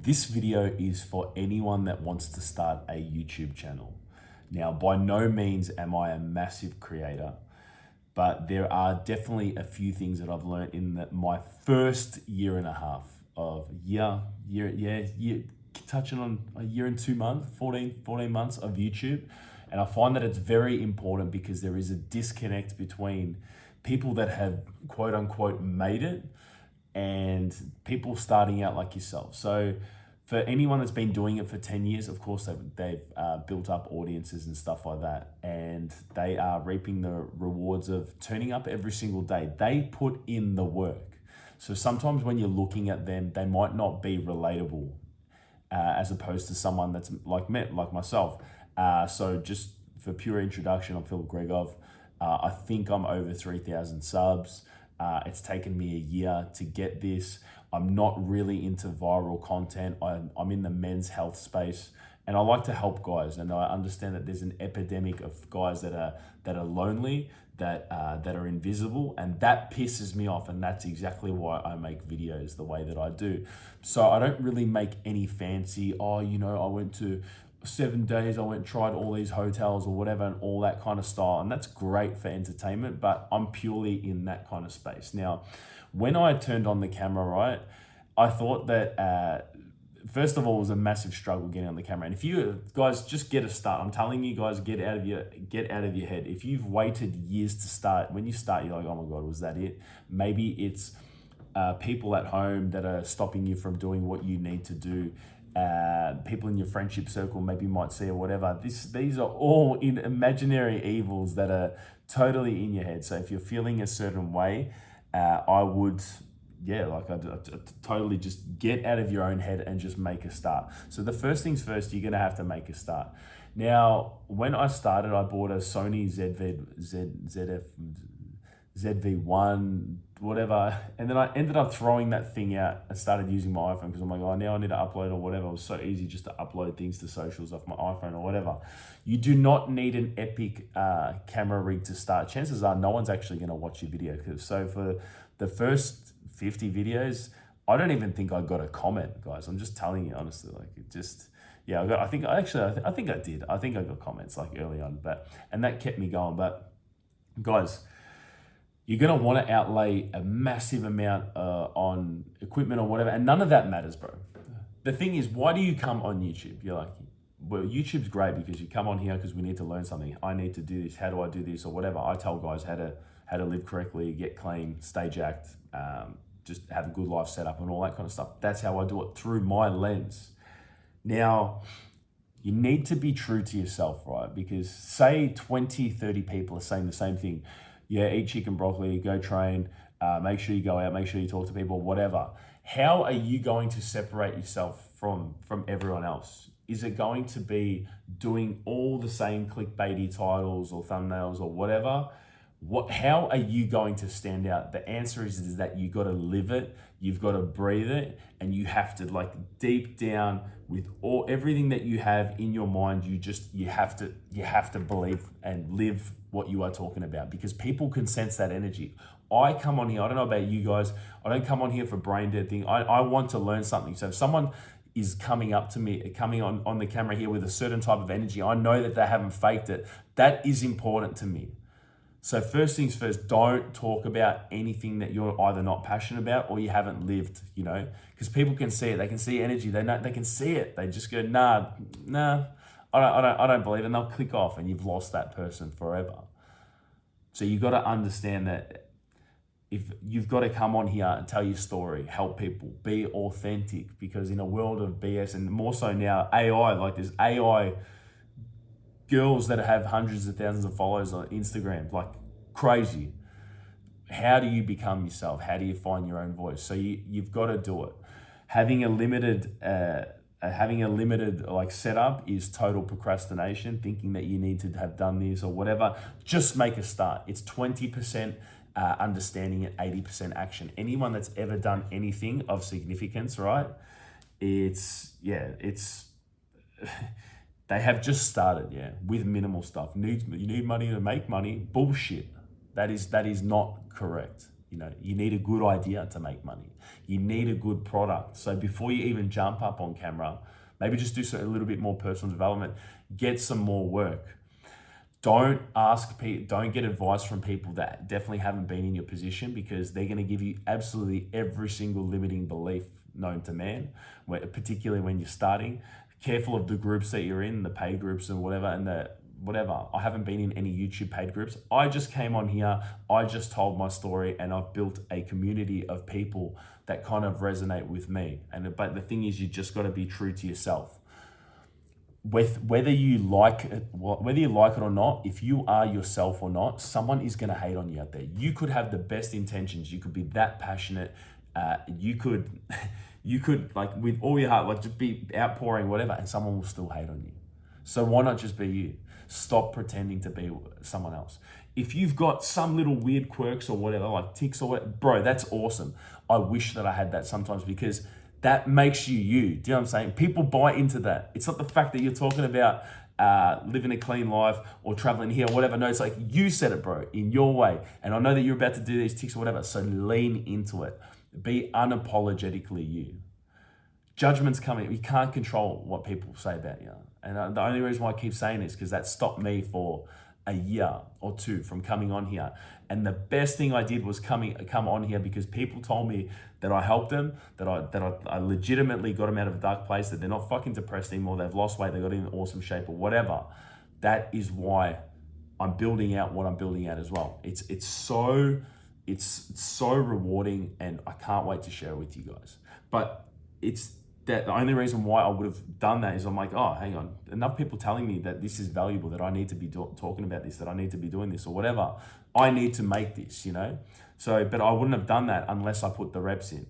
This video is for anyone that wants to start a YouTube channel. Now, by no means am I a massive creator, but there are definitely a few things that I've learned in my first year and a half of touching on a year and 2 months, 14 months of YouTube. And I find that it's very important because there is a disconnect between people that have quote unquote made it and people starting out like yourself. So for anyone that's been doing it for 10 years, of course, they've built up audiences and stuff like that. And they are reaping the rewards of turning up every single day. They put in the work. So sometimes when you're looking at them, they might not be relatable as opposed to someone that's like myself. So just for pure introduction, I'm Phil Gregov. I think I'm over 3,000 subs. It's taken me a year to get this. I'm not really into viral content. I'm in the men's health space, and I like to help guys. And I understand that there's an epidemic of guys that are lonely, that are invisible, and that pisses me off. And that's exactly why I make videos the way that I do. So I don't really make any fancy. I went to 7 days, I went and tried all these hotels or whatever and all that kind of style. And that's great for entertainment, but I'm purely in that kind of space. Now, when I turned on the camera, right, I thought that, first of all, it was a massive struggle getting on the camera. And if you guys just get a start, I'm telling you guys, get out of your head. If you've waited years to start, when you start, you're like, oh my God, was that it? Maybe it's people at home that are stopping you from doing what you need to do. People in your friendship circle maybe might see or whatever. These are all in imaginary evils that are totally in your head. So if you're feeling a certain way, I would, I'd totally just get out of your own head and just make a start. So the first things first, you're gonna have to make a start. Now, when I started, I bought a Sony ZV-1, whatever. And then I ended up throwing that thing out and started using my iPhone because I'm like, oh, now I need to upload or whatever. It was so easy just to upload things to socials off my iPhone or whatever. You do not need an epic camera rig to start. Chances are no one's actually going to watch your video. So for the first 50 videos, I don't even think I got a comment, guys. I'm just telling you honestly, like it just, yeah, I think I did. I think I got comments like early on, and that kept me going. But guys, you're going to want to outlay a massive amount on equipment or whatever, and none of that matters, bro. The thing is, why do you come on YouTube? You're like, well, YouTube's great because you come on here because we need to learn something. I need to do this. How do I do this or whatever? I tell guys how to live correctly, get clean, stay jacked, just have a good life set up and all that kind of stuff. That's how I do it through my lens. Now, you need to be true to yourself, right? Because say 20, 30 people are saying the same thing. Yeah, eat chicken broccoli, go train, make sure you go out, make sure you talk to people, whatever. How are you going to separate yourself from everyone else? Is it going to be doing all the same clickbaity titles or thumbnails or whatever? How are you going to stand out? The answer is that you got to live it, you've got to breathe it, and you have to, like, deep down with everything that you have in your mind, you have to believe and live what you are talking about, because people can sense that energy. I come on here, I don't know about you guys, I don't come on here for brain dead thing. I want to learn something. So if someone is coming up to me, coming on the camera here with a certain type of energy, I know that they haven't faked it. That is important to me. So first things first, don't talk about anything that you're either not passionate about or you haven't lived, because people can see it. They can see energy. They can see it. They just go, nah, I don't believe it. And they'll click off and you've lost that person forever. So you've got to understand that if you've got to come on here and tell your story, help people, be authentic, because in a world of BS and more so now AI, like there's AI girls that have hundreds of thousands of followers on Instagram, like crazy. How do you become yourself? How do you find your own voice? So you've got to do it. Having a limited like setup is total procrastination, thinking that you need to have done this or whatever. Just make a start. It's 20% understanding and 80% action. Anyone that's ever done anything of significance, right? They have just started, with minimal stuff. You need money to make money. Bullshit. That is not correct. You know, you need a good idea to make money. You need a good product. So before you even jump up on camera, maybe just do a little bit more personal development, get some more work. Don't get advice from people that definitely haven't been in your position, because they're going to give you absolutely every single limiting belief known to man, particularly when you're starting. Careful of the groups that you're in, the paid groups and whatever. I haven't been in any YouTube paid groups. I just came on here, I just told my story, and I've built a community of people that kind of resonate with me. But the thing is, you just got to be true to yourself. Whether you like it or not, if you are yourself or not, someone is going to hate on you out there. You could have the best intentions, you could be that passionate, you could like with all your heart, like just be outpouring whatever, and someone will still hate on you. So why not just be you? Stop pretending to be someone else. If you've got some little weird quirks or whatever, like tics or whatever, bro, that's awesome. I wish that I had that sometimes, because that makes you you. Do you know what I'm saying? People buy into that. It's not the fact that you're talking about living a clean life or traveling here or whatever. No, it's like, you said it, bro, in your way. And I know that you're about to do these tics or whatever. So lean into it. Be unapologetically you. Judgment's coming. You can't control what people say about you. And the only reason why I keep saying this is because that stopped me for a year or two from coming on here. And the best thing I did was come on here, because people told me that I helped them, that I legitimately got them out of a dark place, that they're not fucking depressed anymore, they've lost weight, they got in awesome shape or whatever. That is why I'm building out what I'm building out as well. It's so rewarding, and I can't wait to share it with you guys. But it's that the only reason why I would have done that is I'm like, oh, hang on, enough people telling me that this is valuable, that I need to be talking about this, that I need to be doing this or whatever. I need to make this, you know? So, but I wouldn't have done that unless I put the reps in.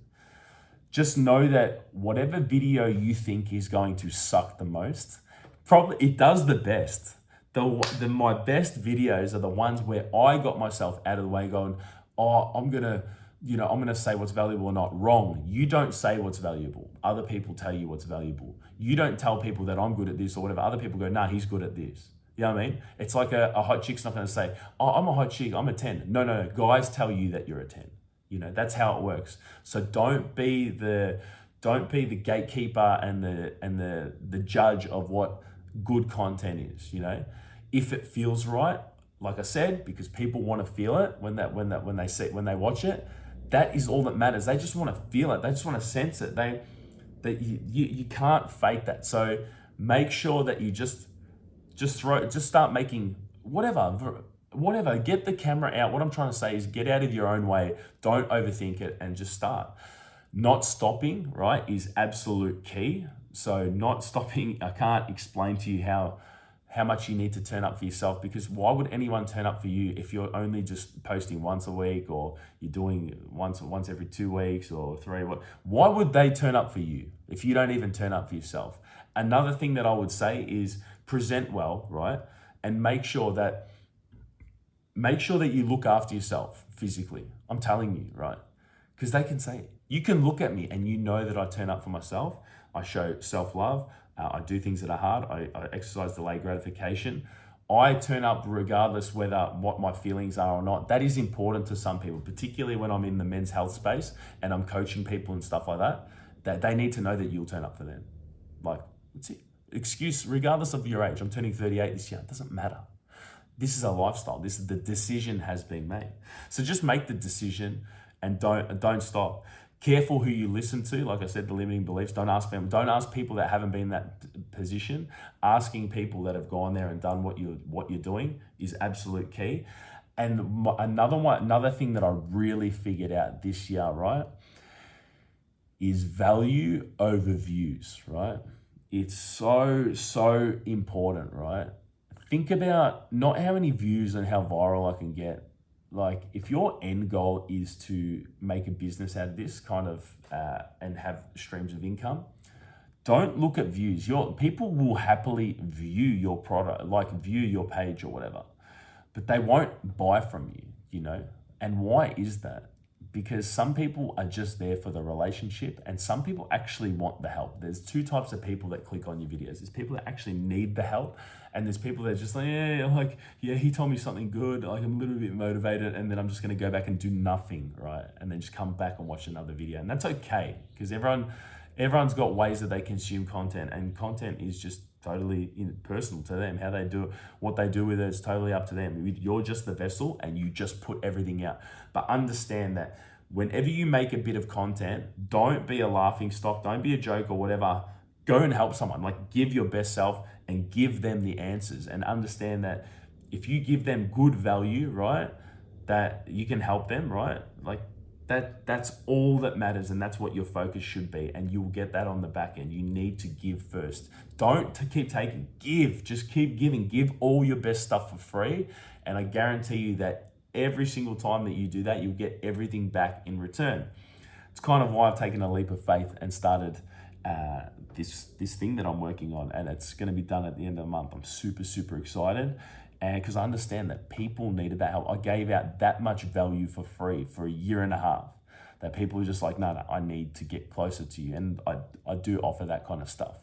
Just know that whatever video you think is going to suck the most, probably it does the best. My best videos are the ones where I got myself out of the way going, oh, I'm going to say what's valuable or not. Wrong. You don't say what's valuable. Other people tell you what's valuable. You don't tell people that I'm good at this or whatever. Other people go, nah, he's good at this. You know what I mean? It's like a hot chick's not going to say, oh, I'm a hot chick, I'm a 10. No. Guys tell you that you're a 10. You know, that's how it works. So don't be the gatekeeper and the judge of what good content is, you know? If it feels right, like I said, because people want to feel it when they watch it, that is all that matters. They just want to feel it. They just want to sense it. You can't fake that. So make sure that you just start making whatever. Get the camera out. What I'm trying to say is get out of your own way. Don't overthink it and just start. Not stopping, right, is absolute key. So not stopping, I can't explain to you how much you need to turn up for yourself, because why would anyone turn up for you if you're only just posting once a week, or you're doing once every 2 weeks or 3? Why would they turn up for you if you don't even turn up for yourself? Another thing that I would say is present well, right? And make sure that you look after yourself physically. I'm telling you, right? Because they can say, you can look at me and you know that I turn up for myself. I show self-love. I do things that are hard. I exercise delayed gratification. I turn up regardless what my feelings are or not. That is important to some people, particularly when I'm in the men's health space and I'm coaching people and stuff like that they need to know that you'll turn up for them. Like, it's excuse, regardless of your age. I'm turning 38 this year. It doesn't matter. This is a lifestyle. The decision has been made. So just make the decision and don't stop. Careful who you listen to. Like I said, the limiting beliefs. Don't ask them. Don't ask people that haven't been in that position. Asking people that have gone there and done what you're doing is absolute key. And another thing that I really figured out this year, right, is value over views, right? It's so important, right? Think about not how many views and how viral I can get. Like, if your end goal is to make a business out of this kind of and have streams of income, don't look at views. People will happily view your product, like view your page or whatever, but they won't buy from you, you know? And why is that? because some people are just there for the relationship and some people actually want the help. There's two types of people that click on your videos. There's people that actually need the help, and there's people that are just like, yeah, he told me something good, like I'm a little bit motivated, and then I'm just gonna go back and do nothing, right? And then just come back and watch another video. And that's okay, because everyone's got ways that they consume content, and content is just totally personal to them. How they do it, what they do with it is totally up to them. You're just the vessel and you just put everything out. But understand that whenever you make a bit of content, don't be a laughing stock, don't be a joke or whatever. Go and help someone, like give your best self and give them the answers, and understand that if you give them good value, right, that you can help them, right? Like that's all that matters, and that's what your focus should be, and you'll get that on the back end. You need to give first. Don't keep taking, give, just keep giving. Give all your best stuff for free, and I guarantee you that every single time that you do that, you'll get everything back in return. It's kind of why I've taken a leap of faith and started this thing that I'm working on, and it's going to be done at the end of the month. I'm super excited, and because I understand that people needed that help. I gave out that much value for free for a year and a half that people are just like, no, I need to get closer to you, and I do offer that kind of stuff.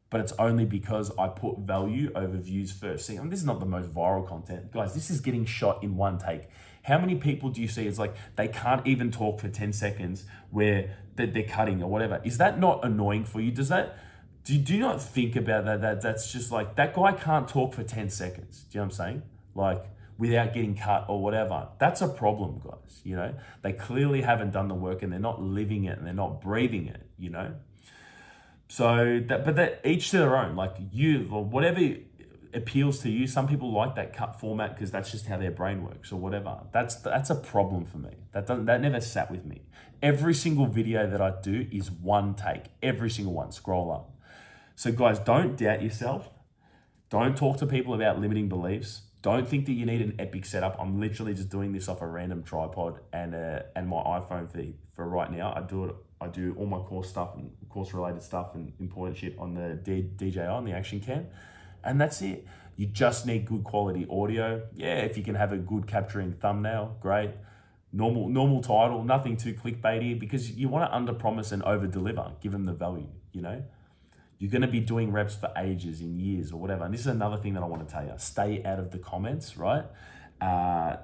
But it's only because I put value over views first. See, this is not the most viral content. Guys, this is getting shot in one take. How many people do you see? It's like they can't even talk for 10 seconds where they're cutting or whatever. Is that not annoying for you? Do you not think about that? That's just like, that guy can't talk for 10 seconds. Do you know what I'm saying? Like, without getting cut or whatever. That's a problem, guys, you know? They clearly haven't done the work and they're not living it and they're not breathing it, you know? So but each to their own. Like whatever appeals to you. Some people like that cut format because that's just how their brain works or whatever. That's a problem for me. That never sat with me. Every single video that I do is one take. Every single one. Scroll up. So guys, don't doubt yourself. Don't talk to people about limiting beliefs. Don't think that you need an epic setup. I'm literally just doing this off a random tripod and my iPhone for right now. I do all my course stuff and course related stuff and important shit on the DJI, on the Action Cam. And that's it. You just need good quality audio. Yeah, if you can have a good capturing thumbnail, great. Normal title, nothing too clickbaity, because you want to under promise and over deliver, give them the value, you know? You're going to be doing reps for ages, in years or whatever. And this is another thing that I want to tell you. Stay out of the comments, right? A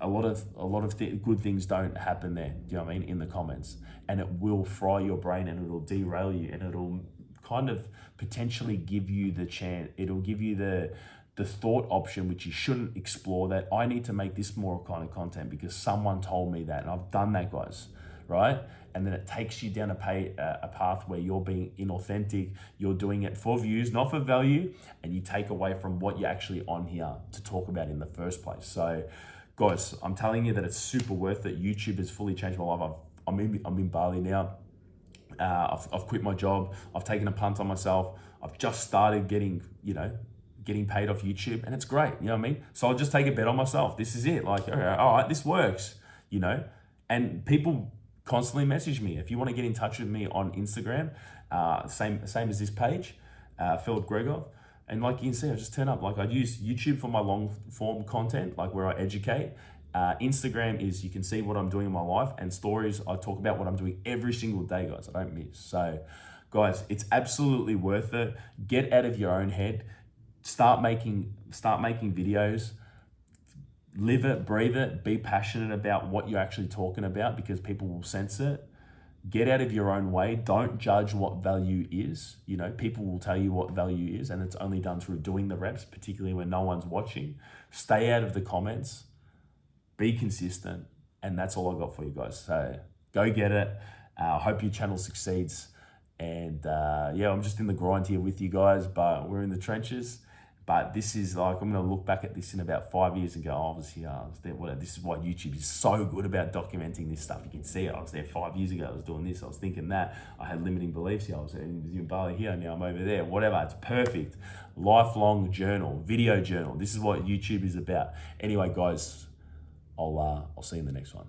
lot of good things don't happen there. Do you know what I mean? In the comments, and it will fry your brain and it'll derail you, and it'll kind of potentially give you the chance. It'll give you the thought option, which you shouldn't explore, that I need to make this more kind of content because someone told me that, and I've done that, guys, right? And then it takes you down a path where you're being inauthentic. You're doing it for views, not for value, and you take away from what you're actually on here to talk about in the first place. So, guys, I'm telling you that it's super worth it. YouTube has fully changed my life. I'm in Bali now. I've quit my job. I've taken a punt on myself. I've just started getting paid off YouTube, and it's great. You know what I mean? So I'll just take a bet on myself. This is it. Like, okay, all right, this works. You know, and people constantly message me. If you want to get in touch with me on Instagram, same as this page, Philip Gregov. And like you can see, I just turn up. Like I use YouTube for my long form content, like where I educate. Instagram is, you can see what I'm doing in my life, and stories, I talk about what I'm doing every single day, guys. I don't miss. So guys, it's absolutely worth it. Get out of your own head. Start making videos. Live it, breathe it, be passionate about what you're actually talking about, because people will sense it. Get out of your own way. Don't judge what value is. You know, people will tell you what value is, and it's only done through doing the reps, particularly when no one's watching. Stay out of the comments. Be consistent. And that's all I got for you guys. So go get it. I hope your channel succeeds. And I'm just in the grind here with you guys, but we're in the trenches. But this is like, I'm going to look back at this in about 5 years and go, I was here, I was there. This is why YouTube is so good about documenting this stuff. You can see it. I was there 5 years ago. I was doing this. I was thinking that. I had limiting beliefs here. I was in Bali here. Now I'm over there. Whatever. It's perfect. Lifelong journal, video journal. This is what YouTube is about. Anyway, guys, I'll see you in the next one.